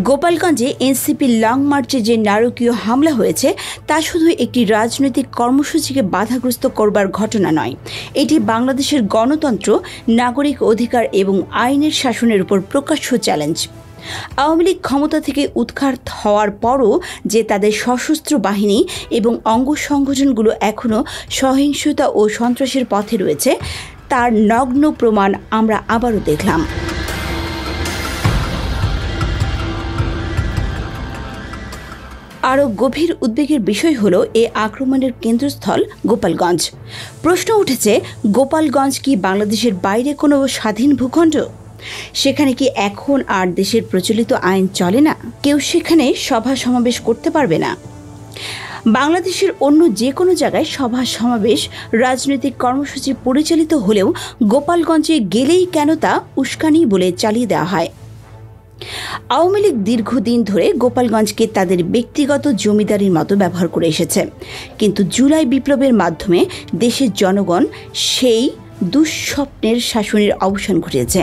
গোপালগঞ্জে NCP long মার্চে যে নারকীয় হামলা হয়েছে তা শুধু একটি রাজনৈতিক কর্মসূচিকে বাধাগ্রস্ত করবার ঘটনা নয়, এটি বাংলাদেশের গণতন্ত্র, নাগরিক অধিকার এবং আইনের শাসনের উপর প্রকাশ্য চ্যালেঞ্জ। আওয়ামী লীগ ক্ষমতা থেকে উৎখাত হওয়ার পরও যে তাদের সশস্ত্র বাহিনী এবং অঙ্গ সংগঠনগুলো এখনও সহিংসতা ও সন্ত্রাসের পথে রয়েছে, তার নগ্ন প্রমাণ আমরা আবারও দেখলাম। আরও গভীর উদ্বেগের বিষয় হলো এই আক্রমণের কেন্দ্রস্থল গোপালগঞ্জ। প্রশ্ন উঠেছে, গোপালগঞ্জ কি বাংলাদেশের বাইরে কোনো স্বাধীন ভূখণ্ড? সেখানে কি এখন আর দেশের প্রচলিত আইন চলে না? কেউ সেখানে সভা সমাবেশ করতে পারবে না? বাংলাদেশের অন্য যে কোনো জায়গায় সভা সমাবেশ, রাজনৈতিক কর্মসূচি পরিচালিত হলেও গোপালগঞ্জে গেলেই কেন তা উস্কানি বলে চালিয়ে দেওয়া হয়। আওয়ামী লীগ দীর্ঘদিন ধরে গোপালগঞ্জকে তাদের ব্যক্তিগত জমিদারির মতো ব্যবহার করে এসেছে, কিন্তু জুলাই বিপ্লবের মাধ্যমে দেশের জনগণ সেই দুঃস্বপ্নের শাসনের অবসান ঘটিয়েছে।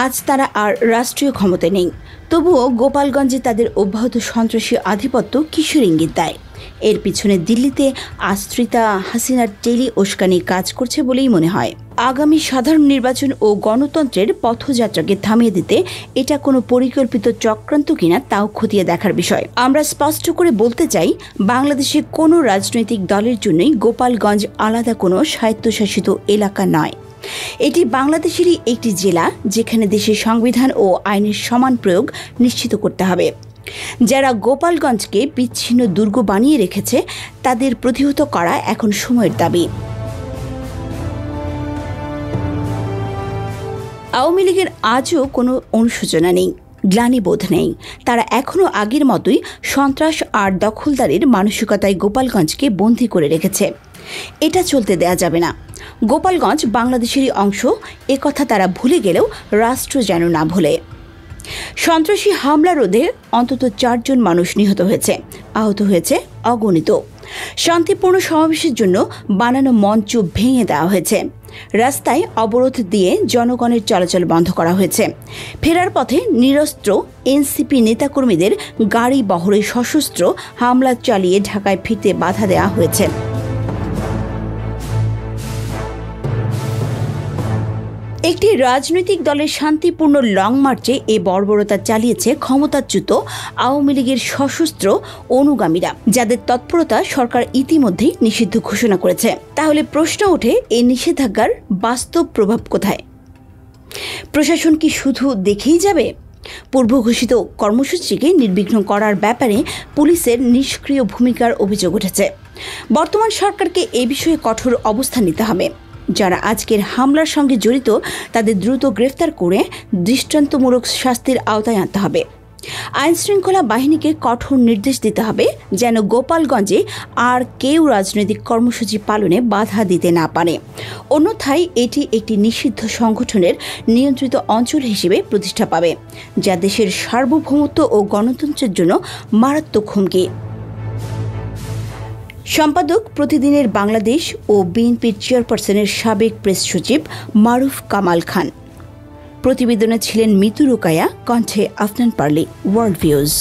আজ তারা আর রাষ্ট্রীয় ক্ষমতায় নেই, তবুও গোপালগঞ্জে তাদের অব্যাহত সন্ত্রাসী আধিপত্য কিসের ইঙ্গিত দেয়? এর পিছনে দিল্লিতে আশ্রিতা হাসিনার টেলি উস্কানি কাজ করছে বলেই মনে হয়। আগামী সাধারণ নির্বাচন ও গণতন্ত্রের পথযাত্রাকে থামিয়ে দিতে এটা কোনো পরিকল্পিত চক্রান্ত কিনা তাও খতিয়ে দেখার বিষয়। আমরা স্পষ্ট করে বলতে চাই, বাংলাদেশে কোনো রাজনৈতিক দলের জন্যই গোপালগঞ্জ আলাদা কোনো স্বায়ত্তশাসিত এলাকা নয়। এটি বাংলাদেশেরই একটি জেলা, যেখানে দেশের সংবিধান ও আইনের সমান প্রয়োগ নিশ্চিত করতে হবে। যারা গোপালগঞ্জকে বিচ্ছিন্ন দুর্গ বানিয়ে রেখেছে, তাদের প্রতিহত করা এখন সময়ের দাবি। আওয়ামী লীগের আজও কোনো অনুশোচনা নেই, গ্লানিবোধ নেই। তারা এখনও আগের মতোই সন্ত্রাস আর দখলদারির মানসিকতায় গোপালগঞ্জকে বন্দী করে রেখেছে। এটা চলতে দেয়া যাবে না। গোপালগঞ্জ বাংলাদেশেরই অংশ, একথা তারা ভুলে গেলেও রাষ্ট্র যেন না ভুলে। সন্ত্রাসী হামলা রোধে অন্তত 4 জন মানুষ নিহত হয়েছে, আহত হয়েছে অগণিত। শান্তিপূর্ণ সমাবেশের জন্য বানানো মঞ্চ ভেঙে দেওয়া হয়েছে, রাস্তায় অবরোধ দিয়ে জনগণের চলাচল বন্ধ করা হয়েছে। ফেরার পথে নিরস্ত্র এনসিপি নেতাকর্মীদের গাড়ি বহরে সশস্ত্র হামলা চালিয়ে ঢাকায় ফিরতে বাধা দেওয়া হয়েছে। একটি রাজনৈতিক দলের শান্তিপূর্ণ লং মার্চে এ বর্বরতা চালিয়েছে ক্ষমতাচ্যুত আওয়ামী লীগের সশস্ত্র অনুগামীরা, যাদের তৎপরতা সরকার ইতিমধ্যেই নিষিদ্ধ ঘোষণা করেছে। তাহলে প্রশ্ন ওঠে, এই নিষেধাজ্ঞার বাস্তব প্রভাব কোথায়? প্রশাসন কি শুধু দেখেই যাবে? পূর্বঘোষিত কর্মসূচিকে নির্বিঘ্ন করার ব্যাপারে পুলিশের নিষ্ক্রিয় ভূমিকার অভিযোগ উঠেছে। বর্তমান সরকারকে এ বিষয়ে কঠোর অবস্থান নিতে হবে। যারা আজকের হামলার সঙ্গে জড়িত তাদের দ্রুত গ্রেফতার করে দৃষ্টান্তমূলক শাস্তির আওতায় আনতে হবে। আইনশৃঙ্খলা বাহিনীকে কঠোর নির্দেশ দিতে হবে যেন গোপালগঞ্জে আর কেউ রাজনৈতিক কর্মসূচি পালনে বাধা দিতে না পারে। অন্যথায় এটি একটি নিষিদ্ধ সংগঠনের নিয়ন্ত্রিত অঞ্চল হিসেবে প্রতিষ্ঠা পাবে, যা দেশের সার্বভৌমত্ব ও গণতন্ত্রের জন্য মারাত্মক হুমকি। সম্পাদক, প্রতিদিনের বাংলাদেশ ও বিএনপির চেয়ারপারসনের সাবেক প্রেস সচিব মারুফ কামাল খান। প্রতিবেদনে ছিলেন মিতু রোকায়া, কণ্ঠে আফনান পারলি, ওয়ার্ল্ড ভিউজ।